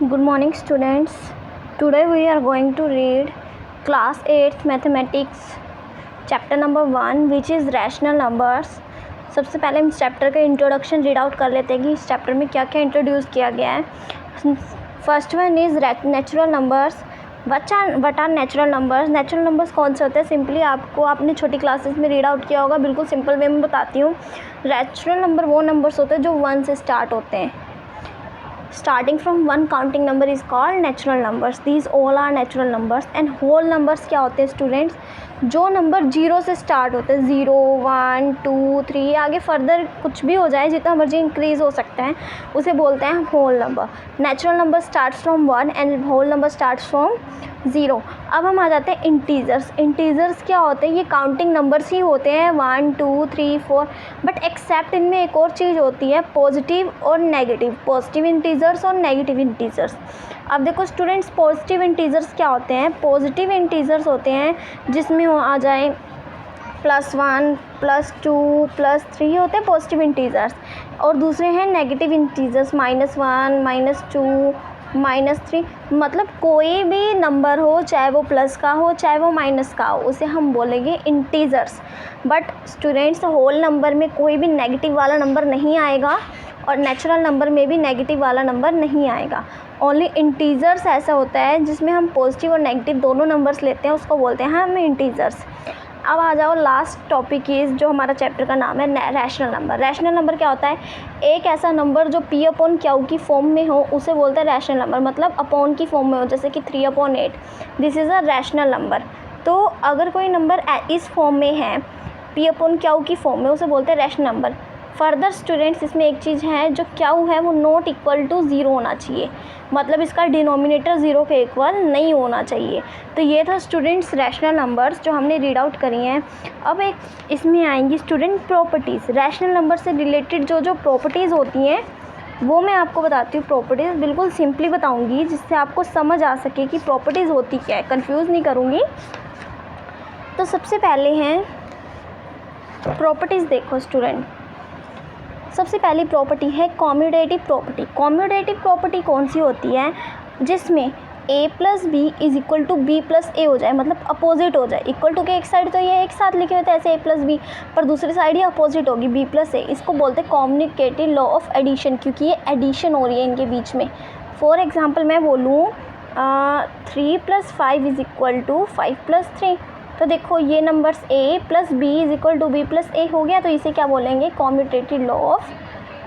Good morning, students. Today we are going to read class 8th mathematics chapter number 1 which is rational numbers. सबसे पहले हम इस chapter का introduction read out कर लेते हैं कि इस चैप्टर में क्या क्या इंट्रोड्यूस किया गया है. First one is natural numbers. What are natural numbers. Natural numbers कौन से होते हैं? सिंपली आपको आपने छोटी क्लासेस में रीड आउट किया होगा. बिल्कुल सिंपल वे में बताती हूँ. नेचुरल नंबर वो नंबर्स होते हैं जो 1 से स्टार्ट होते हैं. Starting from 1 counting number is called natural numbers. These all are natural numbers. And whole numbers क्या होते हैं स्टूडेंट्स? जो नंबर 0 से स्टार्ट होते हैं, 0, 1, 2, 3 आगे फर्दर कुछ भी हो जाए, जितना मर्जी इंक्रीज़ हो सकता है, उसे बोलते हैं whole number. Natural number starts from 1 and whole number starts from 0. अब हम आ जाते हैं इंटीजर्स. इंटीजर्स क्या होते हैं? ये काउंटिंग नंबर्स ही होते हैं, 1, 2, 3, 4. बट एक्सेप्ट इनमें एक और चीज़ होती है, पॉजिटिव और नेगेटिव. पॉजिटिव इंटीजर्स और नेगेटिव इंटीजर्स. अब देखो स्टूडेंट्स, पॉजिटिव इंटीजर्स क्या होते हैं? पॉजिटिव इंटीजर्स होते हैं जिसमें आ जाए +1, +2, +3 होते हैं पॉजिटिव इंटीजर्स. और दूसरे हैं नेगेटिव इंटीजर्स, -1, -2, -3. मतलब कोई भी नंबर हो, चाहे वो प्लस का हो चाहे वो माइनस का हो, उसे हम बोलेंगे integers. But students, whole number में कोई भी नेगेटिव वाला नंबर नहीं आएगा और नेचुरल नंबर में भी नेगेटिव वाला नंबर नहीं आएगा. ओनली इंटीजर्स ऐसा होता है जिसमें हम पॉजिटिव और नेगेटिव दोनों नंबर्स लेते हैं, उसको बोलते हैं हम इंटीजर्स. अब आ जाओ लास्ट टॉपिक इज़ जो हमारा चैप्टर का नाम है रैशनल नंबर. रैशनल नंबर क्या होता है? एक ऐसा नंबर जो P/Q की फॉर्म में हो उसे बोलते हैं रैशनल नंबर. मतलब अपॉन की फॉर्म में हो, जैसे कि 3/8. This is a rational number. तो अगर कोई नंबर इस फॉर्म में है, P/Q की फॉर्म में, उसे बोलते हैं रैशनल नंबर. फर्दर स्टूडेंट्स, इसमें एक चीज़ है, जो Q है वो नॉट इक्वल टू 0 होना चाहिए. मतलब इसका डिनोमिनेटर 0 के इक्वल नहीं होना चाहिए. तो ये था स्टूडेंट्स रैशनल नंबर्स जो हमने रीड आउट करी हैं. अब एक इसमें आएंगी स्टूडेंट प्रॉपर्टीज़. रैशनल नंबर से रिलेटेड जो प्रॉपर्टीज़ होती हैं वो मैं आपको बताती हूँ. प्रॉपर्टीज़ बिल्कुल सिंपली बताऊँगी जिससे आपको समझ आ सके कि प्रॉपर्टीज़ होती क्या है, कन्फ्यूज़ नहीं करूँगी. तो सबसे पहले हैं प्रॉपर्टीज़. देखो स्टूडेंट, सबसे पहली प्रॉपर्टी है कॉम्यूटेटिव प्रॉपर्टी. कॉम्यूटेटिव प्रॉपर्टी कौन सी होती है? जिसमें A+B = B+A हो जाए, मतलब अपोजिट हो जाए. इक्वल टू के एक साइड तो ये एक साथ लिखे होते हैं ऐसे A+B, पर दूसरी साइड ये अपोजिट होगी B+A. इसको बोलते हैं कॉम्यूटेटिव लॉ ऑफ एडिशन, क्योंकि ये एडिशन हो रही है इनके बीच में. फॉर एग्जाम्पल मैं बोलूँ 3 + 5 = 5+3. तो देखो ये नंबर्स A+B = B+A हो गया. तो इसे क्या बोलेंगे? कॉम्यूटेटिव लॉ ऑफ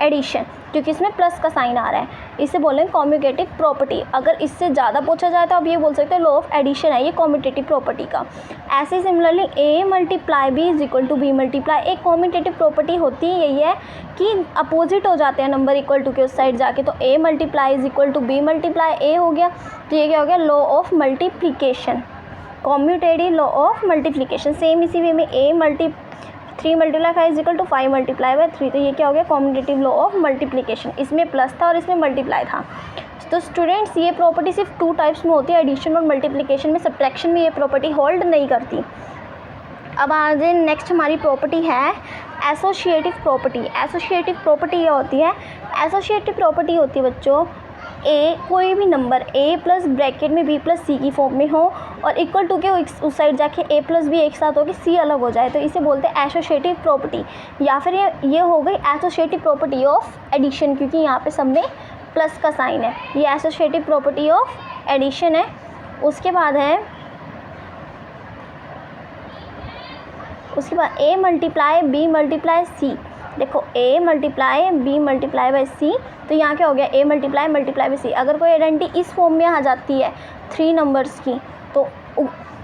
एडिशन, क्योंकि इसमें प्लस का साइन आ रहा है. इसे बोलेंगे कॉम्यूटेटिव प्रॉपर्टी. अगर इससे ज़्यादा पूछा जाए तो आप ये बोल सकते हैं लॉ ऑफ एडिशन है ये कॉम्यूटेटिव प्रॉपर्टी का. ऐसे सिमिलरली A × B = B × एक कॉम्यूटेटिव प्रॉपर्टी होती है, यही है कि अपोजिट हो जाते हैं नंबर इक्वल टू के उस साइड जाके. तो A × B × A हो गया. तो ये क्या हो गया? Law of multiplication, commutative law of multiplication. Same इसी वे में 3 × 5 = 5 × 3. तो ये क्या हो गया? Commutative law of multiplication. इसमें प्लस था और इसमें मल्टीप्लाई था. तो स्टूडेंट्स, ये प्रॉपर्टी सिर्फ 2 टाइप्स में होती है, एडिशन और मल्टीप्लिकेशन में. सब्ट्रैक्शन में ये प्रॉपर्टी होल्ड नहीं करती. अब आगे नेक्स्ट हमारी प्रॉपर्टी है एसोसिएटिव प्रॉपर्टी. एसोसिएटिव प्रॉपर्टी ये होती है, एसोसिएटिव प्रॉपर्टी होती है बच्चों, कोई भी नंबर A+ ब्रैकेट में B+C की फॉर्म में हो और इक्वल टू के उस साइड जाके A+B एक साथ हो के C अलग हो जाए, तो इसे बोलते हैं एसोसिएटिव प्रॉपर्टी. या फिर ये हो गई एसोसिएटिव प्रॉपर्टी ऑफ एडिशन, क्योंकि यहाँ पे सब में प्लस का साइन है. ये एसोसिएटिव प्रॉपर्टी ऑफ एडिशन है. उसके बाद A × B × C. देखो A × B × C. तो यहाँ क्या हो गया? A × C. अगर कोई आइडेंटिटी इस फॉर्म में आ जाती है 3 नंबर्स की, तो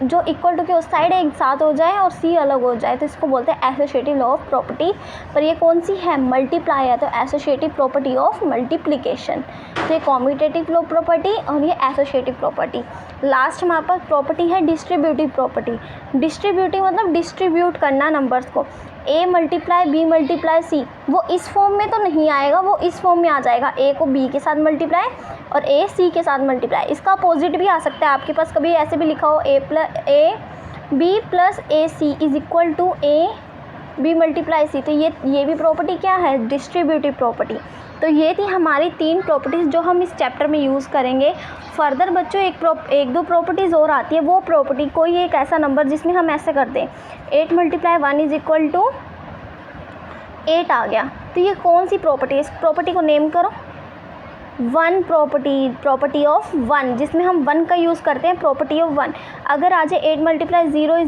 जो इक्वल टू के उस साइड एक साथ हो जाए और C अलग हो जाए, तो इसको बोलते हैं एसोसिएटिव लॉ ऑफ प्रॉपर्टी. पर ये कौन सी है? मल्टीप्लाई है, तो एसोसिएटिव प्रॉपर्टी ऑफ मल्टीप्लिकेशन. तो ये कॉम्यूटेटिव लॉ प्रॉपर्टी और ये एसोसिएटिव प्रॉपर्टी. लास्ट हमारे पास प्रॉपर्टी है डिस्ट्रीब्यूटिव प्रॉपर्टी. डिस्ट्रीब्यूटिव मतलब डिस्ट्रीब्यूट करना नंबर्स को. A × B × C वो इस फॉर्म में तो नहीं आएगा, वो इस फॉर्म में आ जाएगा. A को B के साथ मल्टीप्लाई और A C के साथ मल्टीप्लाई. इसका अपोजिट भी आ सकता है आपके पास, कभी ऐसे भी लिखा हो B + AC = A B multiply C, तो ये भी प्रॉपर्टी क्या है, डिस्ट्रीब्यूटिव प्रॉपर्टी। तो ये थी हमारी 3 प्रॉपर्टीज़ जो हम इस चैप्टर में यूज़ करेंगे। फर्दर बच्चों एक दो प्रॉपर्टीज़ और आती है, वो प्रॉपर्टी कोई एक ऐसा नंबर जिसमें हम ऐसे करते हैं 8 × 1 = 8 आ गया, तो ये कौन सी प्रॉपर्टी है, इस प्रॉपर्टी को नेम करो। 1 प्रॉपर्टी ऑफ 1, जिसमें हम 1 का यूज़ करते हैं, प्रॉपर्टी ऑफ 1। अगर आ जाए 8 × 0 =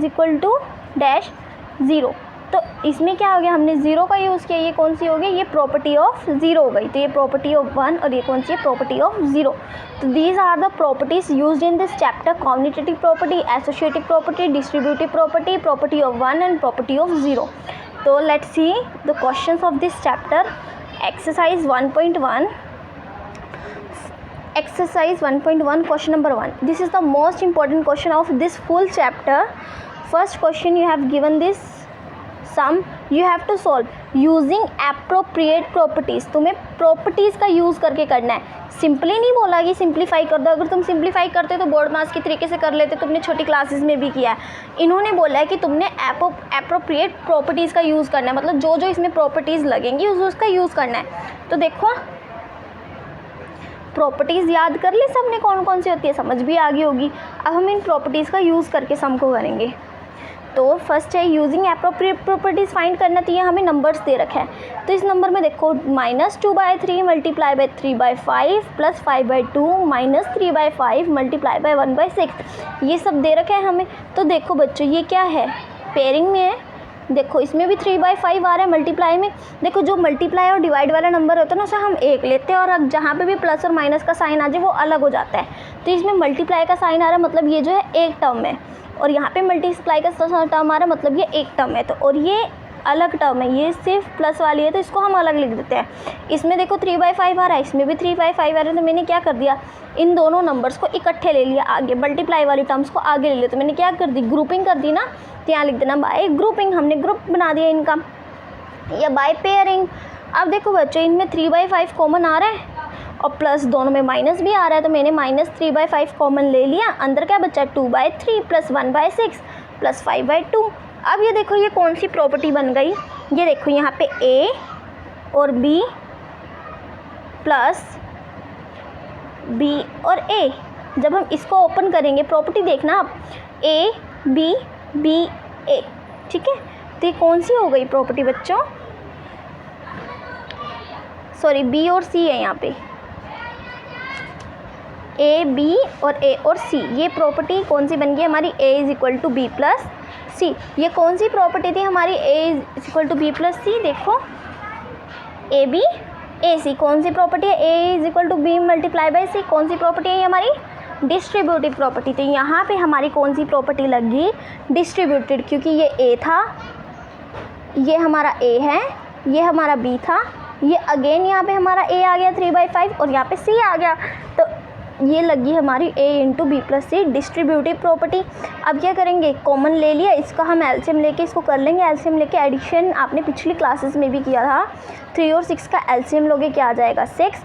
-0, तो इसमें क्या हो गया, हमने 0 का यूज़ किया, ये कौन सी हो गई, ये प्रॉपर्टी ऑफ 0 हो गई। तो ये प्रॉपर्टी ऑफ 1 और ये कौन सी है, प्रॉपर्टी ऑफ 0। तो these are the properties used in this chapter, commutative property, associative property, distributive property, property of 1 and property of 0। तो let's see the questions of this chapter. Exercise 1.1, exercise 1.1 question number 1. This is the most important question of this full chapter. First question, you have given this sum, you have to solve using appropriate properties. तुम्हें properties का use करके करना है, simply नहीं बोला कि simplify कर दो। अगर तुम सिंप्लीफाई करते तो बोर्ड मास के तरीके से कर लेते, तुमने छोटी क्लासेस में भी किया है। इन्होंने बोला है कि तुमने एप्रोप्रिएट प्रॉपर्टीज़ का यूज़ करना है, मतलब जो जो इसमें प्रॉपर्टीज़ लगेंगी उसका यूज़ करना है। तो देखो प्रॉपर्टीज़ याद कर ले सबने कौन कौन सी होती है, समझ भी आ गई होगी। अब हम इन प्रॉपर्टीज़ का यूज़ करके सम को करेंगे। तो फर्स्ट है यूजिंग एप्रोप्रिएट प्रॉपर्टीज़ फाइंड करना, तो ये हमें नंबर्स दे रखा है। तो इस नंबर में देखो -2/3 × 3/5 + 5/2 - 3/5 × 1/6, ये सब दे रखा है हमें। तो देखो बच्चों ये क्या है, पेयरिंग में है। देखो इसमें भी 3/5 आ रहा है मल्टीप्लाई में। देखो जो मल्टीप्लाई और डिवाइड वाला नंबर होता है ना, उसे हम एक लेते हैं, और अब जहाँ पे भी प्लस और माइनस का साइन आ जाए वो अलग हो जाता है। तो इसमें मल्टीप्लाई का साइन आ रहा है, मतलब ये जो है एक टर्म है, और यहाँ पे मल्टीप्लाई का टर्म आ रहा है, मतलब ये एक टर्म है। तो और ये अलग टर्म है, ये सिर्फ प्लस वाली है, तो इसको हम अलग लिख देते हैं। इसमें देखो 3/5 आ रहा है, इसमें भी 3/5 आ रहा है। तो मैंने क्या कर दिया, इन दोनों नंबर्स को इकट्ठे ले लिया, आगे मल्टीप्लाई वाली टर्म्स को आगे ले लिया। तो मैंने क्या कर दी, ग्रुपिंग कर दी ना। तो यहाँ लिख देना बाय ग्रुपिंग, हमने ग्रुप बना दिया इनका, या बाय पेयरिंग। अब देखो बच्चों इनमें 3/5 कॉमन आ रहा है, और प्लस दोनों में माइनस भी आ रहा है, तो मैंने -3/5 कॉमन ले लिया। अंदर क्या बचा, 2/3 + 1/6 + 5/2। अब ये देखो ये कौन सी प्रॉपर्टी बन गई, ये देखो यहाँ पे A और B प्लस B और A। जब हम इसको ओपन करेंगे, प्रॉपर्टी देखना आप, A B B A, ठीक है। तो ये कौन सी हो गई प्रॉपर्टी बच्चों, सॉरी B और C है यहाँ पे, A B और A और C, ये प्रॉपर्टी कौन सी बन गई हमारी, A = B + C। ये कौन सी प्रॉपर्टी थी हमारी, A = B + C। देखो A B A C कौन सी प्रॉपर्टी है, A = B × C, कौन सी प्रॉपर्टी है ये हमारी, डिस्ट्रीब्यूटिव प्रॉपर्टी। तो यहाँ पे हमारी कौन सी प्रॉपर्टी लगी, डिस्ट्रीब्यूटेड, क्योंकि ये A था, ये हमारा A है, ये हमारा B था, ये अगेन यहाँ पे हमारा A आ गया 3/5, और यहाँ पे C आ गया। तो ये लगी हमारी A × B + C distributive property. अब क्या करेंगे, कॉमन ले लिया, इसका हम एलसीएम लेके इसको कर लेंगे। एलसीएम लेके एडिशन आपने पिछली क्लासेस में भी किया था, 3 और 6 का एलसीएम लोगे, क्या आ जाएगा 6।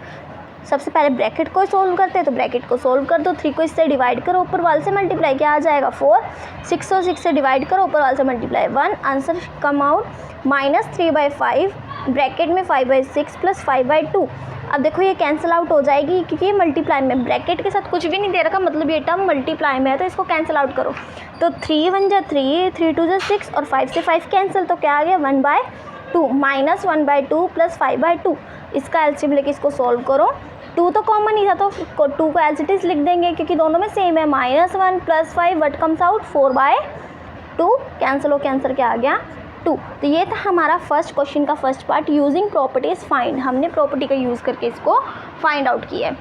सबसे पहले ब्रैकेट को सोल्व करते हैं, तो ब्रैकेट को सोल्व कर दो, 3 को इससे डिवाइड करो, ऊपर वाले से मल्टीप्लाई, क्या आ जाएगा 4। 6 और 6 से डिवाइड करो, ऊपर वाले से multiply 1। Answer come out -3/5 bracket में 5/6 + 5/2। अब देखो ये कैंसिल आउट हो जाएगी, क्योंकि ये मल्टीप्लाई में, ब्रैकेट के साथ कुछ भी नहीं दे रखा, मतलब ये टर्म मल्टीप्लाई में है, तो इसको कैंसिल आउट करो। तो 3 × 1 = 3, 3 × 2 = 6, और 5 से 5 कैंसिल, तो क्या आ गया 1/2 -1/2 + 5/2। इसका एलसीएम लेके इसको सॉल्व करो। 2 तो कॉमन ही था, तो 2 को एज इट इज लिख देंगे, क्योंकि दोनों में सेम है। -1 + 5 व्हाट कम्स आउट 4/2, कैंसिल हो, कैंसिल क्या आ गया 2। तो ये था हमारा फर्स्ट क्वेश्चन का first part, using properties find. हमने प्रॉपर्टी का यूज़ करके इसको फाइंड आउट किया है।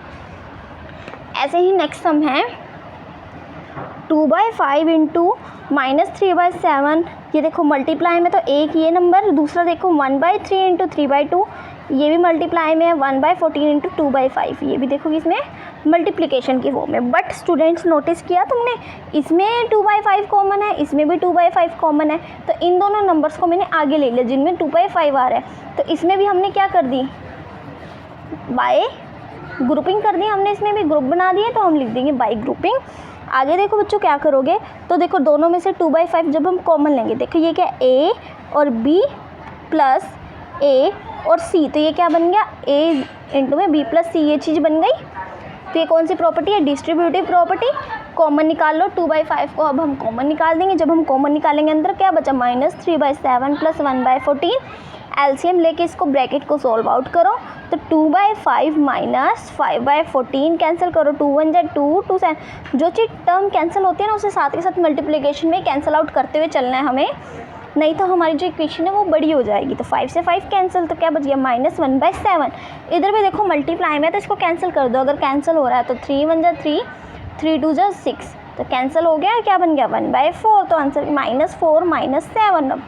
ऐसे ही नेक्स्ट सम है 2/5 × -3/7। ये देखो मल्टीप्लाई में, तो एक ये नंबर, दूसरा देखो 1/3 × 3/2, ये भी मल्टीप्लाई में है, 1/14 × 2/5, ये भी देखो इसमें मल्टीप्लिकेशन की फॉर्म में। बट स्टूडेंट्स नोटिस किया तुमने, इसमें 2/5 कॉमन है, इसमें भी 2/5 कॉमन है, तो इन दोनों नंबर्स को मैंने आगे ले लिया जिनमें 2/5 आ रहा है। तो इसमें भी हमने क्या कर दी, बाय ग्रुपिंग कर दी हमने, इसमें भी ग्रुप बना दिए, तो हम लिख देंगे बाय ग्रुपिंग। आगे देखो बच्चों क्या करोगे, तो देखो दोनों में से 2/5 जब हम कॉमन लेंगे, देखो ये क्या a और b प्लस a और c, तो ये क्या बन गया a इंटू में b प्लस c, ये चीज़ बन गई। तो ये कौन सी प्रॉपर्टी है, डिस्ट्रीब्यूटिव प्रॉपर्टी। कॉमन निकाल लो, 2/5 को अब हम कॉमन निकाल देंगे। जब हम कॉमन निकालेंगे अंदर क्या बचा, -3/7 प्लस 1/14। एलसीएम लेके इसको ब्रैकेट को सॉल्व आउट करो, तो 2/5 माइनस 5/14 कैंसिल करो, 2 1 जा 2 2 7, जो चीज़ टर्म कैंसिल होती है ना उसे साथ के साथ मल्टीप्लिकेशन में कैंसिल आउट करते हुए चलना है हमें, नहीं तो हमारी जो इक्वेशन है वो बड़ी हो जाएगी। तो 5 से 5 कैंसिल, तो क्या बच गया -1/7। इधर भी देखो मल्टीप्लाई में, तो इसको कैंसिल कर दो, अगर कैंसिल हो रहा है तो 3 1 जा 3, 3 2 जा 6, तो कैंसिल हो गया, क्या बन गया 1/4। तो आंसर -4 - 7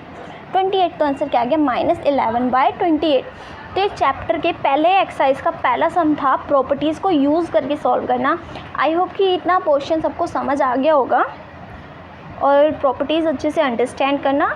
28, तो आंसर क्या आ गया -11/28। तो इस चैप्टर के पहले एक्सरसाइज का पहला सम था प्रॉपर्टीज़ को यूज़ करके सॉल्व करना। आई होप कि इतना पोर्शन सबको समझ आ गया होगा और प्रॉपर्टीज़ अच्छे से अंडरस्टैंड करना।